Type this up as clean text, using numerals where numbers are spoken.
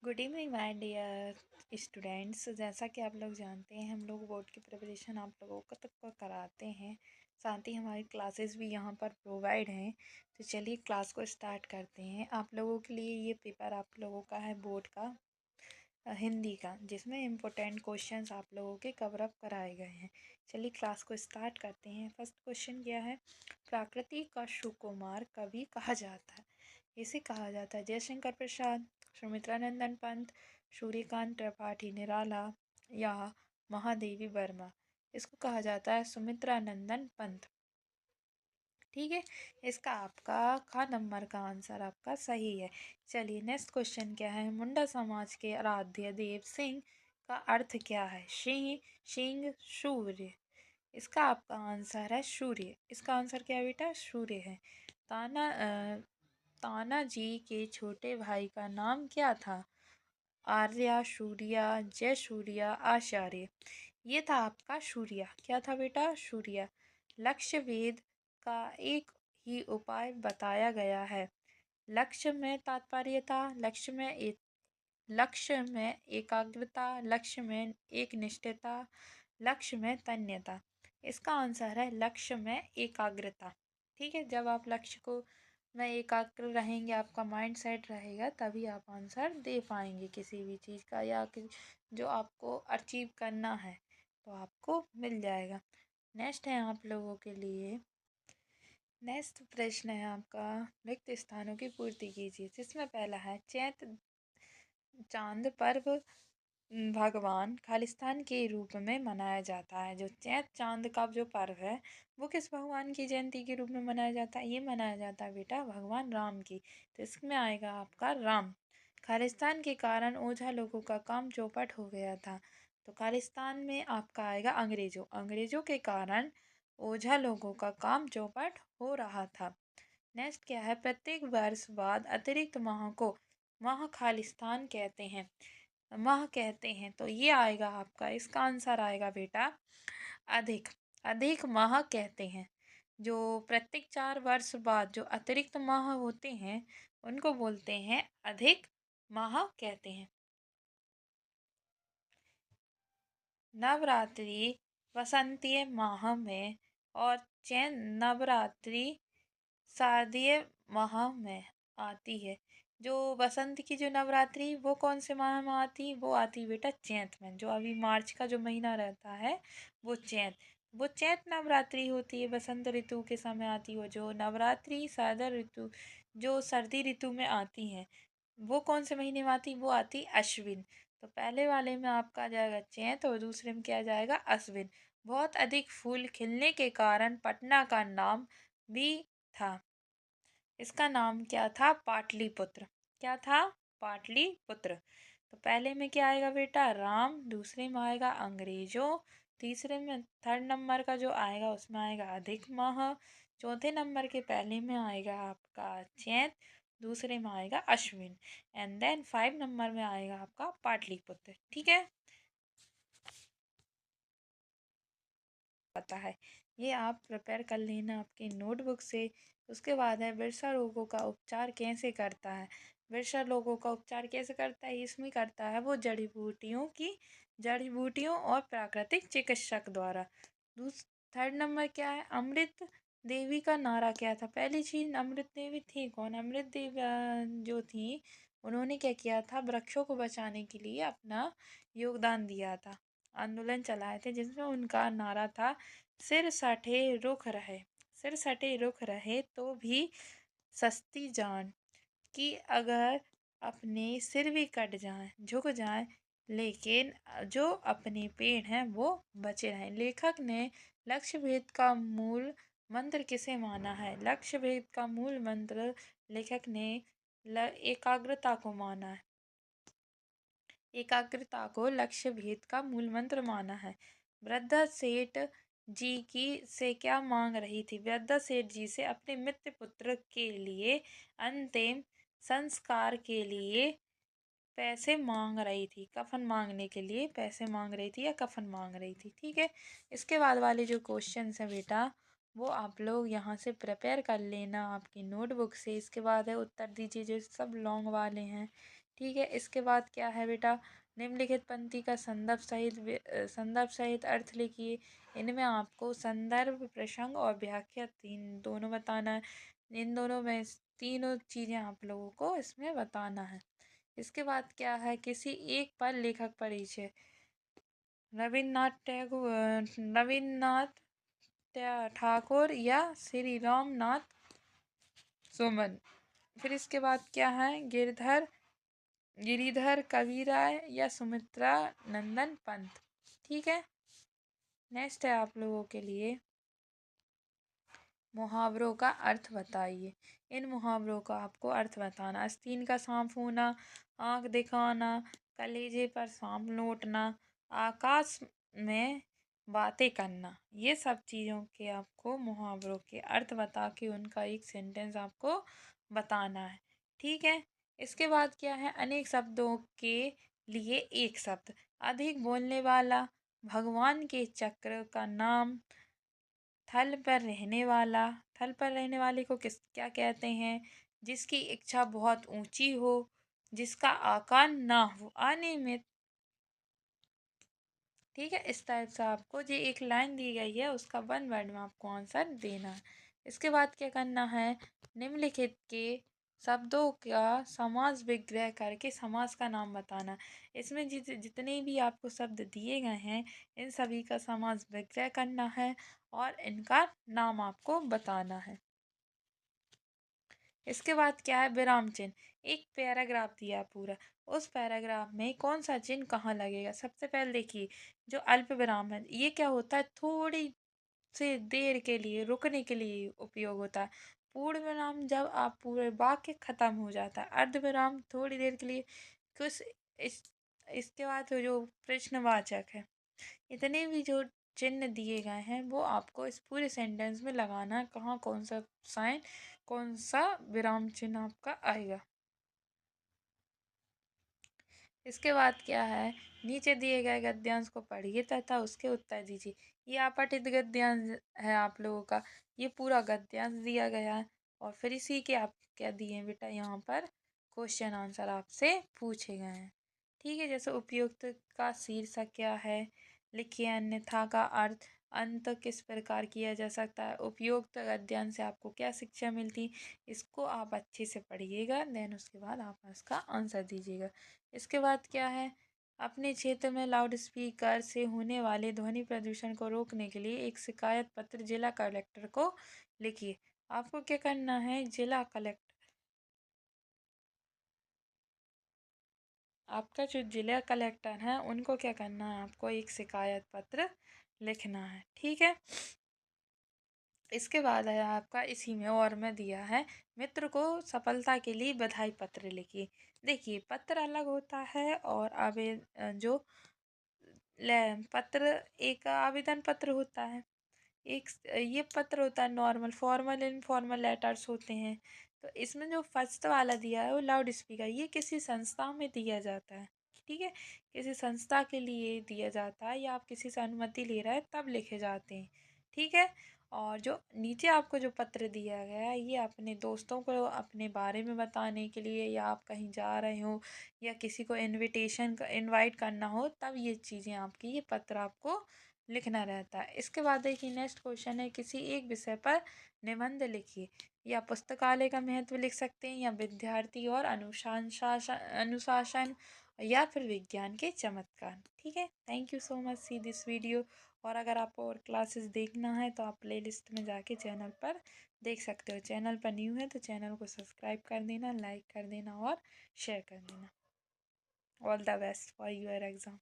Good evening my dear students. जैसा कि आप लोग जानते हैं, हम लोग बोर्ड की प्रिपरेशन आप लोगों को तक कराते हैं। साथ ही हमारी क्लासेस भी यहाँ पर प्रोवाइड हैं। तो चलिए क्लास को स्टार्ट करते हैं। आप लोगों के लिए ये पेपर आप लोगों का है बोर्ड का हिंदी का, जिसमें इम्पोर्टेंट क्वेश्चंस आप लोगों के कवर अप कराए गए हैं। चलिए क्लास को स्टार्ट करते हैं। फर्स्ट क्वेश्चन क्या है? प्रकृति का सुकुमार कवि कहा जाता है। इसे कहा जाता है जयशंकर प्रसाद, सुमित्रानंदन पंत, सूर्यकांत त्रिपाठी निराला या महादेवी वर्मा। इसको कहा जाता है सुमित्रानंदन पंत। ठीक है, इसका आपका नंबर का आंसर आपका सही है। चलिए नेक्स्ट क्वेश्चन क्या है? मुंडा समाज के आराध्य देव सिंह का अर्थ क्या है? सिंह, सूर्य। इसका आपका आंसर है सूर्य। इसका आंसर क्या है बेटा? सूर्य है। ताना जी के छोटे भाई का नाम क्या था? आर्या, सूर्या, जय सूर्या, आचार्य। ये था आपका सूर्या। क्या था बेटा? सूर्या। लक्ष्य भेद का एक ही उपाय बताया गया है। लक्ष्य में तात्पर्यता, लक्ष्य में एकाग्रता, लक्ष्य में एक निष्ठता, लक्ष्य में तन्यता। इसका आंसर है लक्ष्य में एकाग्रता। ठीक है, जब आप लक्ष्य को में एकाग्र रहेंगे, आपका माइंड सेट रहेगा, तभी आप आंसर दे पाएंगे किसी भी चीज़ का, या जो आपको अचीव करना है तो आपको मिल जाएगा। नेक्स्ट है आप लोगों के लिए, नेक्स्ट प्रश्न है आपका, रिक्त स्थानों की पूर्ति कीजिए। जिसमें पहला है चैत चांद पर्व भगवान खालिस्तान के रूप में मनाया जाता है। जो चैत चांद का जो पर्व है वो किस भगवान की जयंती के रूप में मनाया जाता है? ये मनाया जाता है बेटा भगवान राम की। तो इसमें आएगा आपका राम। खालिस्तान के कारण ओझा लोगों का काम चौपट हो गया था। तो खालिस्तान में आपका आएगा अंग्रेजों के कारण ओझा लोगों का काम चौपट हो रहा था। नेक्स्ट क्या है? प्रत्येक वर्ष बाद अतिरिक्त माह को माह खालिस्तान कहते हैं। तो ये आएगा आपका, इसका आंसर आएगा बेटा अधिक। अधिक माह कहते हैं। जो प्रत्येक 4 वर्ष बाद जो अतिरिक्त माह होते हैं उनको बोलते हैं अधिक माह कहते हैं। नवरात्रि वसंतीय माह में और चैत्र नवरात्रि शारदीय माह में आती है। जो बसंत की जो नवरात्रि वो कौन से माह में आती? वो आती बेटा चैत्र में। जो अभी मार्च का जो महीना रहता है वो चैत्र नवरात्रि होती है, बसंत ऋतु के समय आती है। जो नवरात्रि शरद ऋतु जो सर्दी ऋतु में आती हैं वो कौन से महीने में आती? वो आती अश्विन। तो पहले वाले में आपका आ जाएगा चैत्र और दूसरे में क्या आ जाएगा? अश्विन। बहुत अधिक फूल खिलने के कारण पटना का नाम भी था। इसका नाम क्या था? पाटलिपुत्र। क्या था? पाटलिपुत्र। तो पहले में क्या आएगा बेटा? राम। दूसरे में आएगा अंग्रेजों। तीसरे में थर्ड नंबर का जो आएगा उसमें आएगा अधिक माह। चौथे नंबर के पहले में आएगा आपका चैत्र। दूसरे में आएगा अश्विन। एंड देन 5 नंबर में आएगा आपका पाटलिपुत्र। ठीक है, पता है। ये आप प्रिपेयर कर लेना आपकी नोटबुक से। उसके बाद है वर्षा रोगों का उपचार कैसे करता है? वर्षा रोगों का उपचार कैसे करता है? इसमें करता है वो जड़ी बूटियों और प्राकृतिक चिकित्सक द्वारा। दूस थर्ड नंबर क्या है? अमृत देवी का नारा क्या था? पहली चीज, अमृत देवी थी कौन? अमृत देवी जो थी उन्होंने क्या किया था? वृक्षों को बचाने के लिए अपना योगदान दिया था, आंदोलन चलाए थे, जिसमें उनका नारा था सिर सटे रुख रहे। सिर सटे रुख रहे तो भी सस्ती जान, कि अगर अपने सिर भी कट जाएं, झुक जाएं, लेकिन जो अपने पेड़ हैं वो बचे रहें। लेखक ने लक्ष्य भेद का मूल मंत्र किसे माना है? लक्ष्य भेद का मूल मंत्र लेखक ने एकाग्रता को माना है। एकाग्रता को लक्ष्य भेद का मूल मंत्र माना है। वृद्धा सेठ जी की से क्या मांग रही थी? वृद्धा सेठ जी से अपने मृत पुत्र के लिए अंतिम संस्कार के लिए पैसे मांग रही थी। कफन मांगने के लिए पैसे मांग रही थी या कफन मांग रही थी। ठीक है, इसके बाद वाले जो क्वेश्चन है बेटा वो आप लोग यहाँ से प्रिपेयर कर लेना आपकी नोटबुक से। इसके बाद है उत्तर दीजिए, जो सब लॉन्ग वाले हैं। ठीक है। इसके बाद क्या है बेटा, निम्नलिखित पंक्ति का संदर्भ सहित अर्थ लिखिए। इनमें आपको संदर्भ, प्रसंग और व्याख्या तीन दोनों बताना है। इन दोनों में तीनों चीजें आप लोगों को इसमें बताना है। इसके बाद क्या है, किसी एक पर लेखक परिचय। रविन्द्रनाथ ठाकुर या श्री रामनाथ सुमन। फिर इसके बाद क्या है, गिरिधर कविराय या सुमित्रा नंदन पंत। ठीक है। नेक्स्ट है आप लोगों के लिए, मुहावरों का अर्थ बताइए। इन मुहावरों का आपको अर्थ बताना। आस्तीन का सांप होना, आंख दिखाना, कलेजे पर सांप लौटना, आकाश में बातें करना, ये सब चीज़ों के आपको मुहावरों के अर्थ बता के उनका एक सेंटेंस आपको बताना है। ठीक है। इसके बाद क्या है, अनेक शब्दों के लिए एक शब्द। अधिक बोलने वाला, भगवान के चक्र का नाम, थल पर रहने वाला। थल पर रहने वाले को क्या कहते हैं, जिसकी इच्छा बहुत ऊंची हो, जिसका आकार ना हो आने में। ठीक है। इस टाइप से आपको ये एक लाइन दी गई है, उसका वन वर्ड में आपको आंसर देना है। इसके बाद क्या करना है, निम्नलिखित के शब्दों का समास विग्रह करके समास का नाम बताना। इसमें जितने भी आपको शब्द दिए गए हैं, इन सभी का समास विग्रह करना है और इनका नाम आपको बताना है। इसके बाद क्या है, विराम चिन्ह। एक पैराग्राफ दिया है पूरा, उस पैराग्राफ में कौन सा चिन्ह कहाँ लगेगा। सबसे पहले देखिए, जो अल्प विराम है, ये क्या होता है, थोड़ी से देर के लिए रुकने के लिए उपयोग होता है। पूर्ण विराम जब आप पूरे वाक्य खत्म हो जाता है। अर्ध विराम थोड़ी देर के लिए कुछ। इस इसके बाद जो प्रश्नवाचक है, इतने भी जो चिन्ह दिए गए हैं वो आपको इस पूरे सेंटेंस में लगाना है। कहाँ कौन सा साइन, कौन सा विराम चिन्ह आपका आएगा। इसके बाद क्या है, नीचे दिए गए गद्यांश को पढ़िए तथा उसके उत्तर दीजिए। ये अपठित गद्यांश है आप लोगों का, ये पूरा गद्यांश दिया गया है और फिर इसी के आप क्या दिए हैं बेटा, यहाँ पर क्वेश्चन आंसर आपसे पूछे गए हैं। ठीक है। जैसे उपयुक्त का शीर्षक क्या है, लिखिए। अन्यथा का अर्थ, अंत किस प्रकार किया जा सकता है। उपयुक्त गद्यांश से आपको क्या शिक्षा मिलती, इसको आप अच्छे से पढ़िएगा, देन उसके बाद आप इसका आंसर दीजिएगा। इसके बाद क्या है, अपने क्षेत्र में लाउड स्पीकर से होने वाले ध्वनि प्रदूषण को रोकने के लिए एक शिकायत पत्र जिला कलेक्टर को लिखिए। आपको क्या करना है, जिला कलेक्टर, आपका जो जिला कलेक्टर है उनको क्या करना है, आपको एक शिकायत पत्र लिखना है। ठीक है। इसके बाद है आपका, इसी में और में दिया है, मित्र को सफलता के लिए बधाई पत्र लिखिए। देखिए, पत्र अलग होता है और जो पत्र, एक आवेदन पत्र होता है, एक ये पत्र होता है नॉर्मल, फॉर्मल इनफॉर्मल लेटर्स होते हैं। तो इसमें जो फर्स्ट वाला दिया है वो लाउड स्पीकर, ये किसी संस्था में दिया जाता है। ठीक है। किसी संस्था के लिए दिया जाता है या आप किसी से अनुमति ले रहे हैं तब लिखे जाते हैं। ठीक है। और जो नीचे आपको जो पत्र दिया गया है, ये अपने दोस्तों को अपने बारे में बताने के लिए, या आप कहीं जा रहे हो या किसी को इनवाइट करना हो, तब ये चीज़ें आपकी, ये पत्र आपको लिखना रहता है। इसके बाद देखिए, नेक्स्ट क्वेश्चन है, किसी एक विषय पर निबंध लिखिए। या पुस्तकालय का महत्व लिख सकते हैं, या विद्यार्थी और अनुशासन, या फिर विज्ञान के चमत्कार। ठीक है। Thank you so much, see this video. और अगर आपको और क्लासेस देखना है तो आप प्लेलिस्ट में जाके चैनल पर देख सकते हो। चैनल पर न्यू है तो चैनल को सब्सक्राइब कर देना, लाइक कर देना और शेयर कर देना। All the best for your exam.